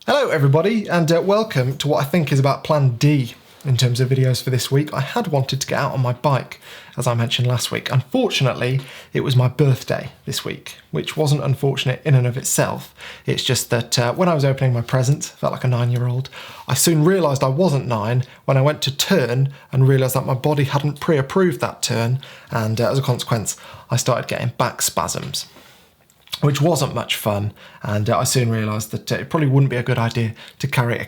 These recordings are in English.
Hello everybody, and welcome to what I think is about plan D in terms of videos for this week. I had wanted to get out on my bike, as I mentioned last week. Unfortunately, it was my birthday this week, which wasn't unfortunate in and of itself. It's just that when I was opening my present, felt like a 9-year-old, I soon realised I wasn't 9 when I went to turn and realised that my body hadn't pre-approved that turn, and as a consequence, I started getting back spasms, which wasn't much fun, and I soon realised that it probably wouldn't be a good idea to carry a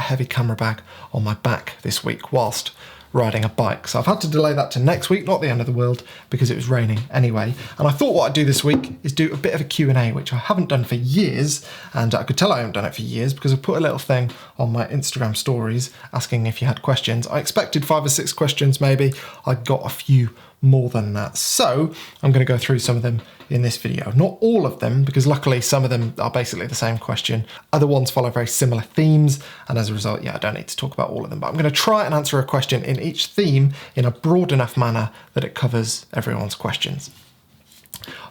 heavy camera bag on my back this week whilst riding a bike. So I've had to delay that to next week, not the end of the world, because it was raining anyway. And I thought what I'd do this week is do a bit of a Q&A, which I haven't done for years, and I could tell I haven't done it for years because I put a little thing on my Instagram stories asking if you had questions. I expected 5 or 6 questions maybe. I got a few more than that. So I'm going to go through some of them in this video. Not all of them, because luckily some of them are basically the same question. Other ones follow very similar themes, and as a result, I don't need to talk about all of them, but I'm going to try and answer a question in each theme in a broad enough manner that it covers everyone's questions.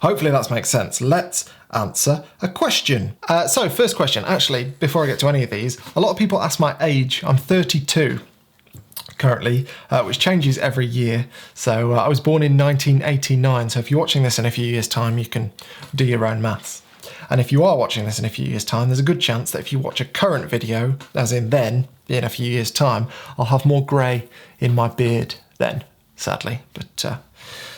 Hopefully that makes sense. Let's answer a question. So first question, actually, before I get to any of these, a lot of people ask my age. I'm 32. Currently, which changes every year. So I was born in 1989, so if you're watching this in a few years' time, you can do your own maths. And if you are watching this in a few years' time, there's a good chance that if you watch a current video, as in then, in a few years' time, I'll have more grey in my beard then, sadly, but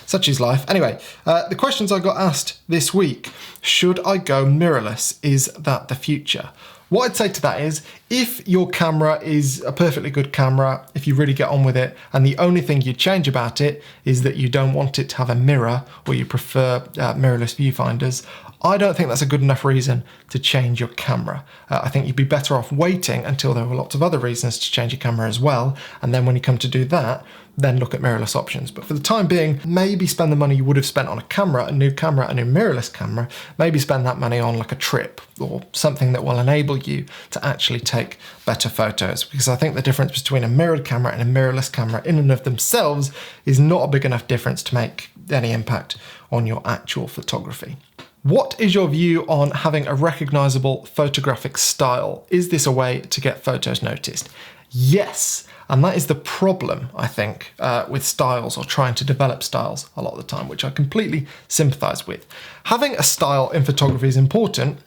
such is life. Anyway, the questions I got asked this week: should I go mirrorless? Is that the future? What I'd say to that is, if your camera is a perfectly good camera, if you really get on with it, and the only thing you'd change about it is that you don't want it to have a mirror, or you prefer mirrorless viewfinders, I don't think that's a good enough reason to change your camera. I think you'd be better off waiting until there were lots of other reasons to change your camera as well, and then when you come to do that, then look at mirrorless options. But for the time being, maybe spend the money you would have spent on a new mirrorless camera, maybe spend that money on like a trip or something that will enable you to actually take better photos. Because I think the difference between a mirrored camera and a mirrorless camera in and of themselves is not a big enough difference to make any impact on your actual photography. What is your view on having a recognizable photographic style? Is this a way to get photos noticed? Yes. And that is the problem, I think, with styles or trying to develop styles a lot of the time, which I completely sympathize with. Having a style in photography is important,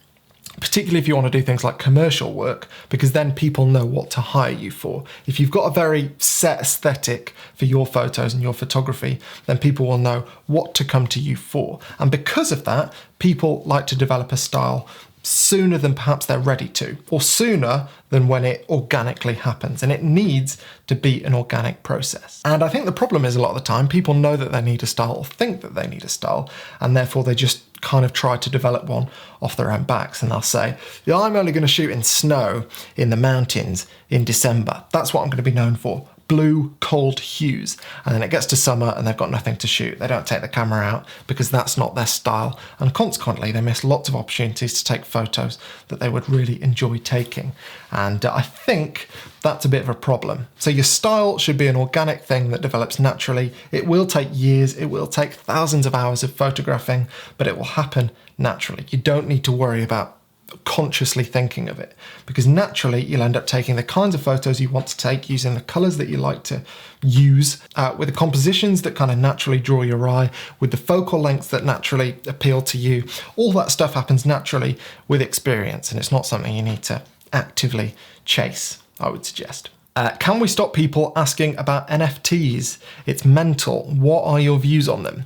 particularly if you want to do things like commercial work, because then people know what to hire you for. If you've got a very set aesthetic for your photos and your photography, then people will know what to come to you for. And because of that, people like to develop a style sooner than perhaps they're ready to, or sooner than when it organically happens. And it needs to be an organic process. And I think the problem is a lot of the time people know that they need a style or think that they need a style, and therefore they just kind of try to develop one off their own backs. And they'll say, yeah, I'm only going to shoot in snow in the mountains in December. That's what I'm going to be known for. Blue, cold hues. And then it gets to summer and they've got nothing to shoot. They don't take the camera out because that's not their style. And consequently, they miss lots of opportunities to take photos that they would really enjoy taking. And I think that's a bit of a problem. So your style should be an organic thing that develops naturally. It will take years. It will take thousands of hours of photographing, but it will happen naturally. You don't need to worry about consciously thinking of it, because naturally you'll end up taking the kinds of photos you want to take, using the colors that you like to use, with the compositions that kind of naturally draw your eye, with the focal lengths that naturally appeal to you. All that stuff happens naturally with experience, and it's not something you need to actively chase, I would suggest. Can we stop people asking about NFTs? It's mental. What are your views on them?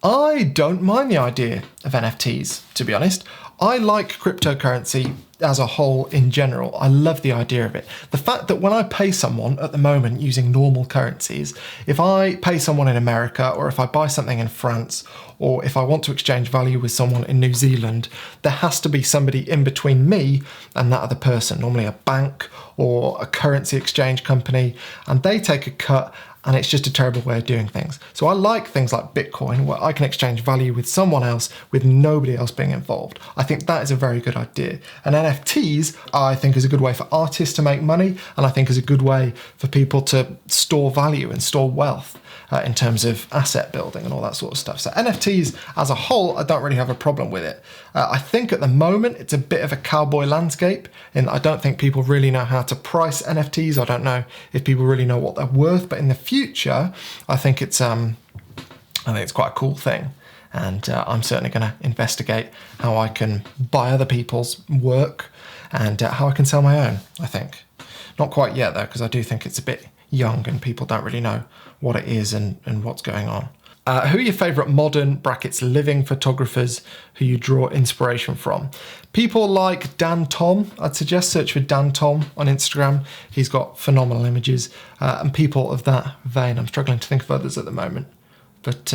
I don't mind the idea of NFTs, to be honest. I like cryptocurrency as a whole in general. I love the idea of it. The fact that when I pay someone at the moment using normal currencies, if I pay someone in America, or if I buy something in France, or if I want to exchange value with someone in New Zealand, there has to be somebody in between me and that other person, normally a bank or a currency exchange company, and they take a cut, and it's just a terrible way of doing things. So I like things like Bitcoin, where I can exchange value with someone else with nobody else being involved. I think that is a very good idea. And NFTs, I think, is a good way for artists to make money, and I think is a good way for people to store value and store wealth in terms of asset building and all that sort of stuff. So NFTs as a whole, I don't really have a problem with it. I think at the moment it's a bit of a cowboy landscape, and I don't think people really know how to price NFTs. I don't know if people really know what they're worth, but in the future, I think it's quite a cool thing. And I'm certainly going to investigate how I can buy other people's work and how I can sell my own, I think. Not quite yet, though, because I do think it's a bit young and people don't really know what it is and what's going on. Who are your favourite modern (living) photographers who you draw inspiration from? People like Dan Tom. I'd suggest search for Dan Tom on Instagram. He's got phenomenal images. And people of that vein. I'm struggling to think of others at the moment. But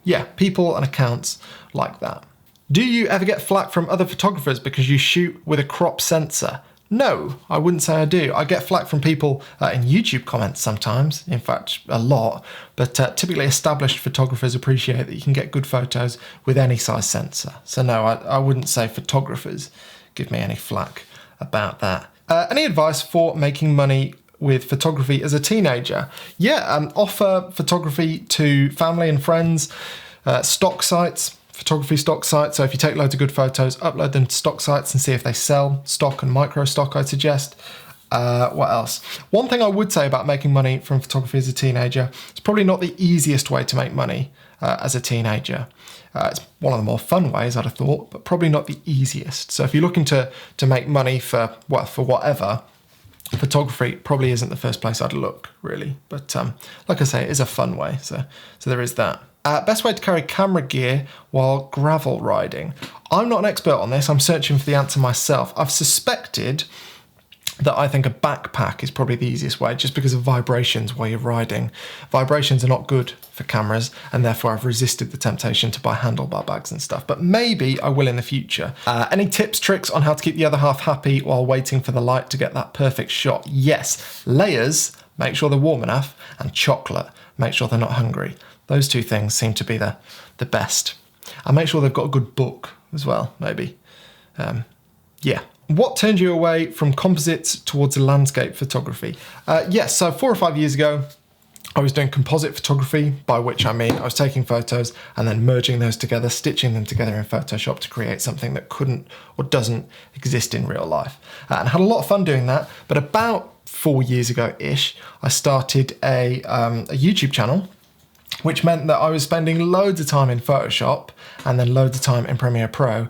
yeah, people and accounts like that. Do you ever get flack from other photographers because you shoot with a crop sensor? No, I wouldn't say I do. I get flack from people in YouTube comments sometimes, in fact, a lot, but typically established photographers appreciate that you can get good photos with any size sensor. So no, I wouldn't say photographers give me any flack about that. Any advice for making money with photography as a teenager? Yeah, offer photography to family and friends, stock sites, photography stock sites. So if you take loads of good photos, upload them to stock sites and see if they sell. Stock and micro stock, I'd suggest. What else? One thing I would say about making money from photography as a teenager, it's probably not the easiest way to make money as a teenager. It's one of the more fun ways, I'd have thought, but probably not the easiest. So if you're looking to make money for whatever, photography probably isn't the first place I'd look, really. But like I say, it is a fun way, so there is that. Best way to carry camera gear while gravel riding. I'm not an expert on this. I'm searching for the answer myself. I've suspected that I think a backpack is probably the easiest way, just because of vibrations while you're riding. Vibrations are not good for cameras, and therefore I've resisted the temptation to buy handlebar bags and stuff, but maybe I will in the future. Any tips, tricks on how to keep the other half happy while waiting for the light to get that perfect shot? Yes, layers, make sure they're warm enough, and chocolate, make sure they're not hungry. Those two things seem to be the best. And make sure they've got a good book as well, maybe. Yeah. What turned you away from composites towards landscape photography? Yes, so 4 or 5 years ago, I was doing composite photography, by which I mean I was taking photos and then merging those together, stitching them together in Photoshop to create something that couldn't or doesn't exist in real life. And I had a lot of fun doing that, but about 4 years ago-ish, I started a YouTube channel, which meant that I was spending loads of time in Photoshop and then loads of time in Premiere Pro,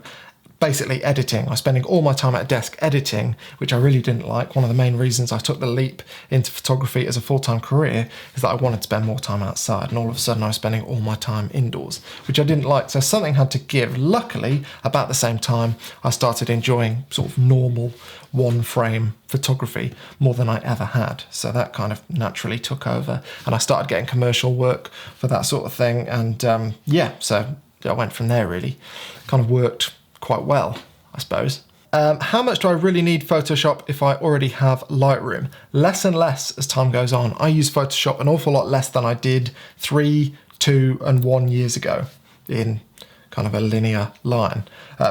basically editing. I was spending all my time at a desk editing, which I really didn't like. One of the main reasons I took the leap into photography as a full-time career is that I wanted to spend more time outside, and all of a sudden I was spending all my time indoors, which I didn't like, so something had to give. Luckily, about the same time, I started enjoying sort of normal one-frame photography more than I ever had, so that kind of naturally took over, and I started getting commercial work for that sort of thing, and yeah, so I went from there really. Kind of worked quite well, I suppose. How much do I really need Photoshop if I already have Lightroom? Less and less as time goes on. I use Photoshop an awful lot less than I did 3, 2, and 1 years ago in kind of a linear line,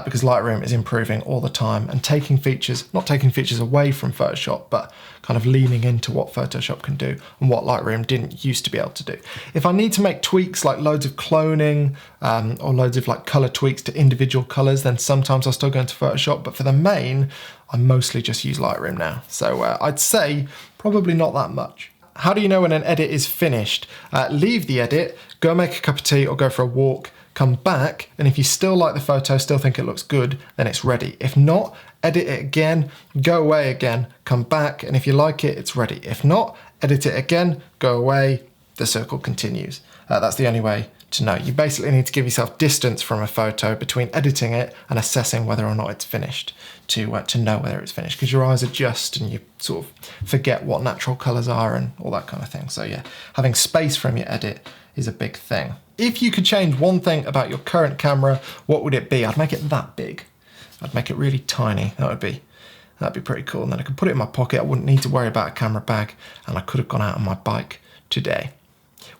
because Lightroom is improving all the time and taking features, not taking features away from Photoshop, but kind of leaning into what Photoshop can do and what Lightroom didn't used to be able to do. If I need to make tweaks like loads of cloning or loads of like color tweaks to individual colors, then sometimes I'll still go into Photoshop, but for the main, I mostly just use Lightroom now. So I'd say probably not that much. How do you know when an edit is finished? Leave the edit, go make a cup of tea or go for a walk, come back, and if you still like the photo, still think it looks good, then it's ready. If not, edit it again, go away again, come back, and if you like it, it's ready. If not, edit it again, go away, the circle continues. That's the only way to know. You basically need to give yourself distance from a photo between editing it and assessing whether or not it's finished to know whether it's finished, because your eyes adjust and you sort of forget what natural colours are and all that kind of thing. So yeah, having space from your edit is a big thing. If you could change one thing about your current camera, what would it be? I'd make it that big. I'd make it really tiny. That'd be pretty cool. And then I could put it in my pocket. I wouldn't need to worry about a camera bag, and I could have gone out on my bike today,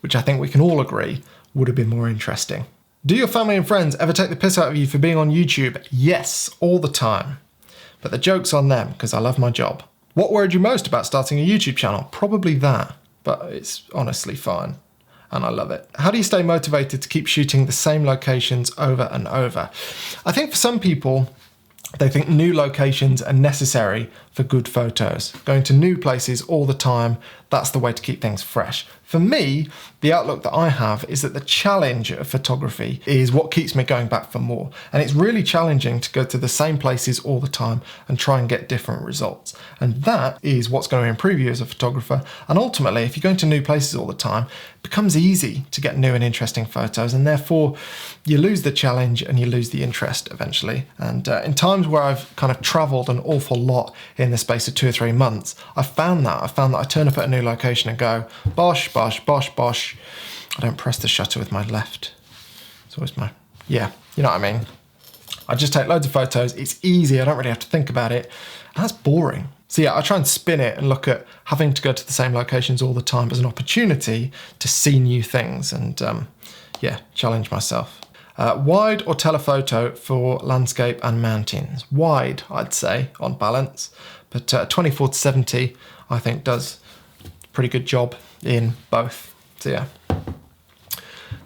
which I think we can all agree would have been more interesting. Do your family and friends ever take the piss out of you for being on YouTube? Yes, all the time. But the joke's on them, because I love my job. What worried you most about starting a YouTube channel? Probably that, but it's honestly fine. and I love it. How do you stay motivated to keep shooting the same locations over and over? I think for some people, they think new locations are necessary for good photos. Going to new places all the time, that's the way to keep things fresh. For me, the outlook that I have is that the challenge of photography is what keeps me going back for more. And it's really challenging to go to the same places all the time and try and get different results. And that is what's going to improve you as a photographer. And ultimately, if you're going to new places all the time, it becomes easy to get new and interesting photos. And therefore, you lose the challenge and you lose the interest eventually. And in times where I've kind of traveled an awful lot in the space of 2 or 3 months, I found that I turn up at a new location and go, bosh, bosh, bosh, bosh. I don't press the shutter with my left. It's always yeah, you know what I mean. I just take loads of photos. It's easy. I don't really have to think about it. And that's boring. So yeah, I try and spin it and look at having to go to the same locations all the time as an opportunity to see new things and yeah, challenge myself. Wide or telephoto for landscape and mountains? Wide, I'd say, on balance, but 24-70 I think does a pretty good job in both. So yeah,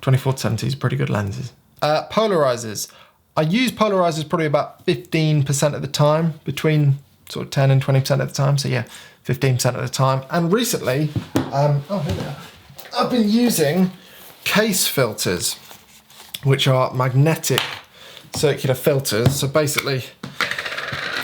24-70 is pretty good lenses. Polarisers. I use polarisers probably about 15% of the time, between sort of 10 and 20% of the time. So yeah, 15% of the time. And recently, here they are. I've been using case filters, which are magnetic circular filters. So basically,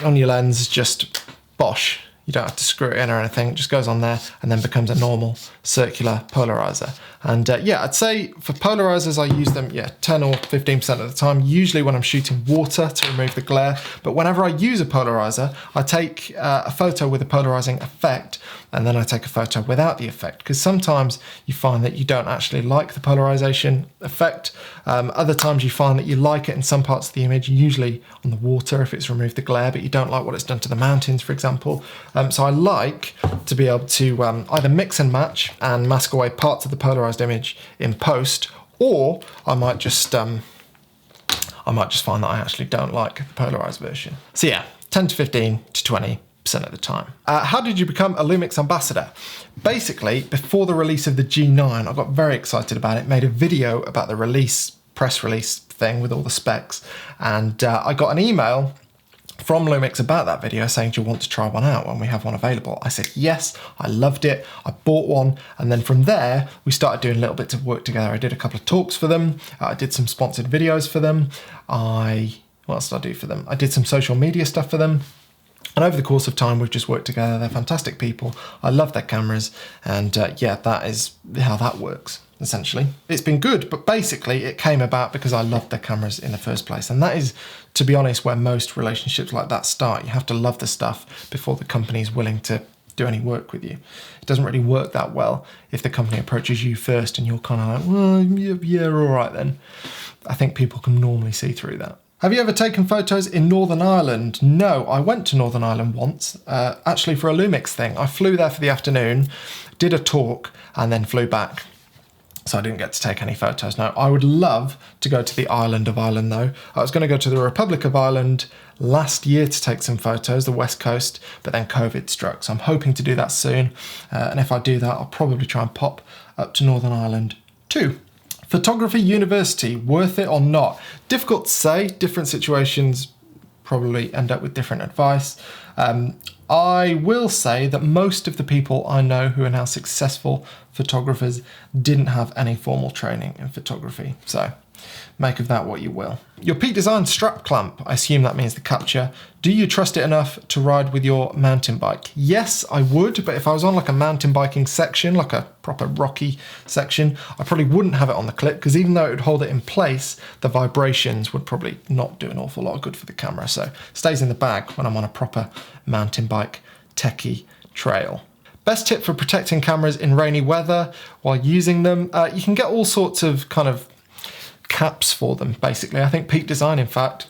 on your lens, just bosh. You don't have to screw it in or anything. It just goes on there and then becomes a normal circular polarizer. And yeah, I'd say for polarizers, I use them, 10 or 15% of the time, usually when I'm shooting water to remove the glare. But whenever I use a polarizer, I take a photo with a polarizing effect, and then I take a photo without the effect, because sometimes you find that you don't actually like the polarization effect. Other times you find that you like it in some parts of the image, usually on the water if it's removed the glare, but you don't like what it's done to the mountains, for example. So I like to be able to either mix and match and mask away parts of the polarized image in post, or I might just find that I actually don't like the polarized version. So yeah, 10 to 15 to 20% of the time. How did you become a Lumix ambassador? Basically, before the release of the G9, I got very excited about it, made a video about the press release thing with all the specs, and I got an email from Lumix about that video saying, do you want to try one out when we have one available? I said yes, I loved it, I bought one, and then from there we started doing little bits of work together. I did a couple of talks for them, I did some sponsored videos for them, what else did I do for them? I did some social media stuff for them, and over the course of time we've just worked together. They're fantastic people, I love their cameras, and yeah, that is how that works. Essentially, it's been good, but basically it came about because I loved their cameras in the first place. And that is, to be honest, where most relationships like that start. You have to love the stuff before the company is willing to do any work with you. It doesn't really work that well if the company approaches you first and you're kind of like, well, yeah, all right then. I think people can normally see through that. Have you ever taken photos in Northern Ireland? No, I went to Northern Ireland once, actually for a Lumix thing. I flew there for the afternoon, did a talk, and then flew back. So I didn't get to take any photos. Now, I would love to go to the island of Ireland though. I was going to go to the Republic of Ireland last year to take some photos, the west coast, but then COVID struck. So I'm hoping to do that soon. And if I do that, I'll probably try and pop up to Northern Ireland too. Photography university, worth it or not? Difficult to say. Different situations probably end up with different advice. I will say that most of the people I know who are now successful photographers didn't have any formal training in photography. So make of that what you will. Your Peak Design strap clamp, I assume that means the capture. Do you trust it enough to ride with your mountain bike? Yes, I would, but if I was on like a mountain biking section, like a proper rocky section, I probably wouldn't have it on the clip, because even though it would hold it in place, the vibrations would probably not do an awful lot of good for the camera. So it stays in the bag when I'm on a proper mountain bike techie trail. Best tip for protecting cameras in rainy weather while using them? You can get all sorts of kind of caps for them, basically. I think Peak Design, in fact,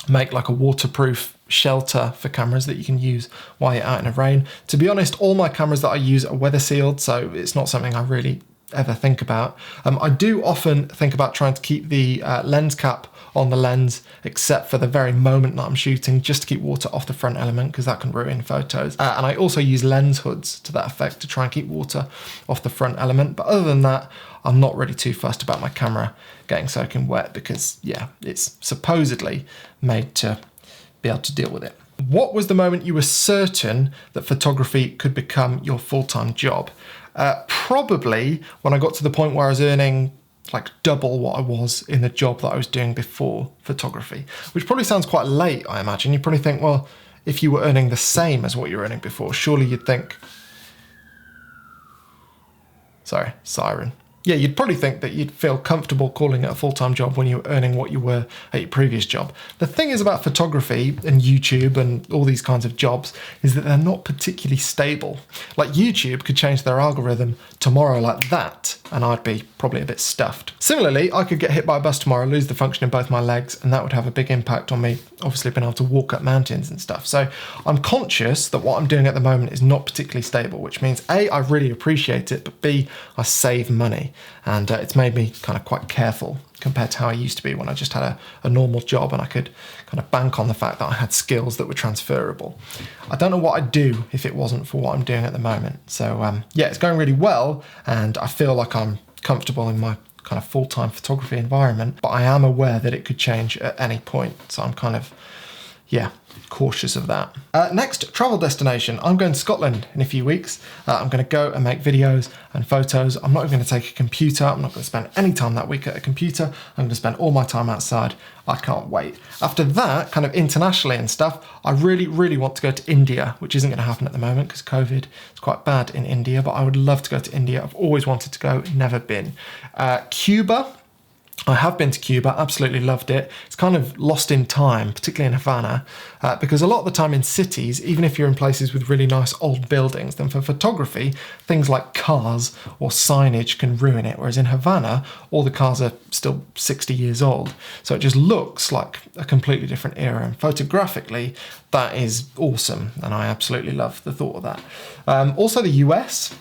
make like a waterproof shelter for cameras that you can use while you're out in the rain. To be honest, all my cameras that I use are weather sealed, so it's not something I really ever think about. I do often think about trying to keep the lens cap on the lens, except for the very moment that I'm shooting, just to keep water off the front element, because that can ruin photos. And I also use lens hoods to that effect to try and keep water off the front element. But other than that, I'm not really too fussed about my camera getting soaking wet, because yeah, it's supposedly made to be able to deal with it. What was the moment you were certain that photography could become your full-time job? Probably when I got to the point where I was earning like double what I was in the job that I was doing before photography, which probably sounds quite late, I imagine. You probably think, well, if you were earning the same as what you were earning before, surely you'd think, sorry, siren. Yeah, you'd probably think that you'd feel comfortable calling it a full-time job when you were earning what you were at your previous job. The thing is about photography and YouTube and all these kinds of jobs is that they're not particularly stable. Like YouTube could change their algorithm tomorrow like that, and I'd be probably a bit stuffed. Similarly, I could get hit by a bus tomorrow, lose the function in both my legs, and that would have a big impact on me obviously being able to walk up mountains and stuff. So I'm conscious that what I'm doing at the moment is not particularly stable, which means A, I really appreciate it, but B, I save money. And it's made me kind of quite careful compared to how I used to be when I just had a normal job and I could kind of bank on the fact that I had skills that were transferable. I don't know what I'd do if it wasn't for what I'm doing at the moment. So yeah, it's going really well, and I feel like I'm comfortable in my kind of full-time photography environment, but I am aware that it could change at any point. So I'm kind of, yeah, cautious of that. Next, travel destination. I'm going to Scotland in a few weeks. I'm going to go and make videos and photos. I'm not even going to take a computer. I'm not going to spend any time that week at a computer. I'm going to spend all my time outside. I can't wait. After that, kind of internationally and stuff, I really, really want to go to India, which isn't going to happen at the moment because COVID is quite bad in India, but I would love to go to India. I've always wanted to go, never been. Cuba. I have been to Cuba, absolutely loved it. It's kind of lost in time, particularly in Havana, because a lot of the time in cities, even if you're in places with really nice old buildings, then for photography, things like cars or signage can ruin it. Whereas in Havana, all the cars are still 60 years old. So it just looks like a completely different era. And photographically, that is awesome. And I absolutely love the thought of that. Also the US.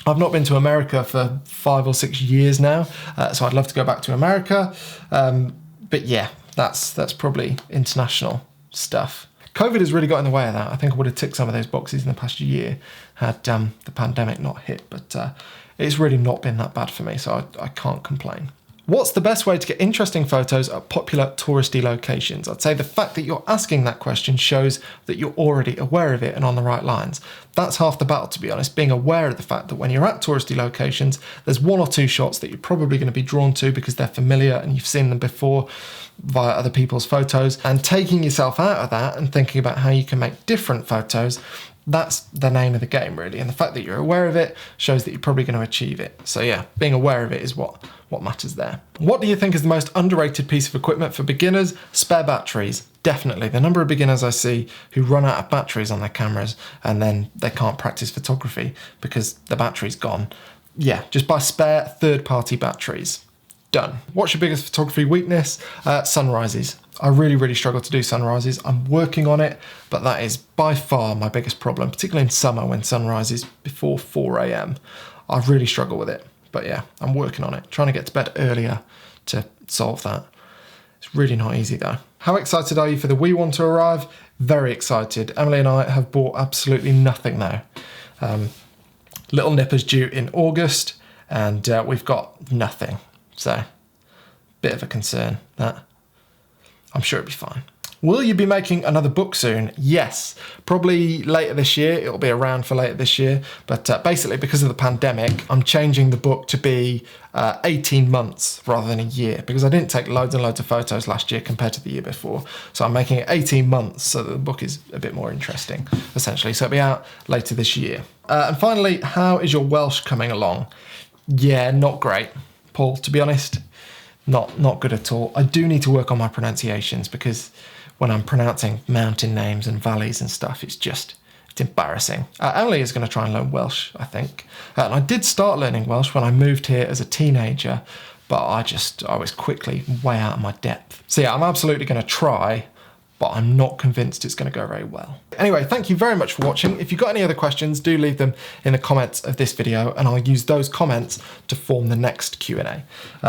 I've not been to America for 5 or 6 years now, so I'd love to go back to America. But yeah, that's probably international stuff. COVID has really got in the way of that. I think I would have ticked some of those boxes in the past year had the pandemic not hit, but it's really not been that bad for me, so I can't complain. What's the best way to get interesting photos at popular touristy locations? I'd say the fact that you're asking that question shows that you're already aware of it and on the right lines. That's half the battle, to be honest, being aware of the fact that when you're at touristy locations, there's 1 or 2 shots that you're probably going to be drawn to because they're familiar and you've seen them before via other people's photos, and taking yourself out of that and thinking about how you can make different photos. That's the name of the game, really. And the fact that you're aware of it shows that you're probably going to achieve it. So yeah, being aware of it is what matters there. What do you think is the most underrated piece of equipment for beginners? Spare batteries. Definitely. The number of beginners I see who run out of batteries on their cameras and then they can't practice photography because the battery's gone. Yeah, just buy spare third-party batteries. Done. What's your biggest photography weakness? Sunrises. I really, really struggle to do sunrises. I'm working on it, but that is by far my biggest problem, particularly in summer when sunrise is before 4 a.m. I really struggle with it, but yeah, I'm working on it, trying to get to bed earlier to solve that. It's really not easy though. How excited are you for the Wii One to arrive? Very excited. Emily and I have bought absolutely nothing now. Little Nipper's due in August, and we've got nothing. So, bit of a concern that. I'm sure it'll be fine. Will you be making another book soon? Yes, probably later this year. It'll be around for later this year. But basically, because of the pandemic, I'm changing the book to be 18 months rather than a year, because I didn't take loads and loads of photos last year compared to the year before. So I'm making it 18 months so that the book is a bit more interesting, essentially. So it'll be out later this year. And finally, how is your Welsh coming along? Yeah, not great, Paul, to be honest. Not good at all. I do need to work on my pronunciations because when I'm pronouncing mountain names and valleys and stuff, it's embarrassing. Emily is going to try and learn Welsh, I think. And I did start learning Welsh when I moved here as a teenager, but I was quickly way out of my depth. So yeah, I'm absolutely going to try, but I'm not convinced it's going to go very well. Anyway, thank you very much for watching. If you've got any other questions, do leave them in the comments of this video, and I'll use those comments to form the next Q&A.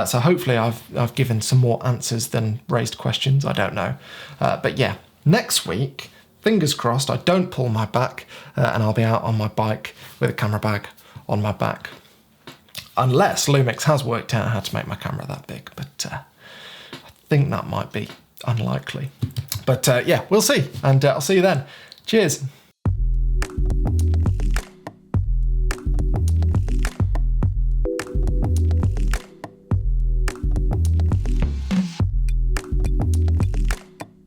So hopefully I've given some more answers than raised questions, I don't know. But yeah, next week, fingers crossed, I don't pull my back and I'll be out on my bike with a camera bag on my back. Unless Lumix has worked out how to make my camera that big, but I think that might be unlikely. But yeah, we'll see, and I'll see you then. Cheers.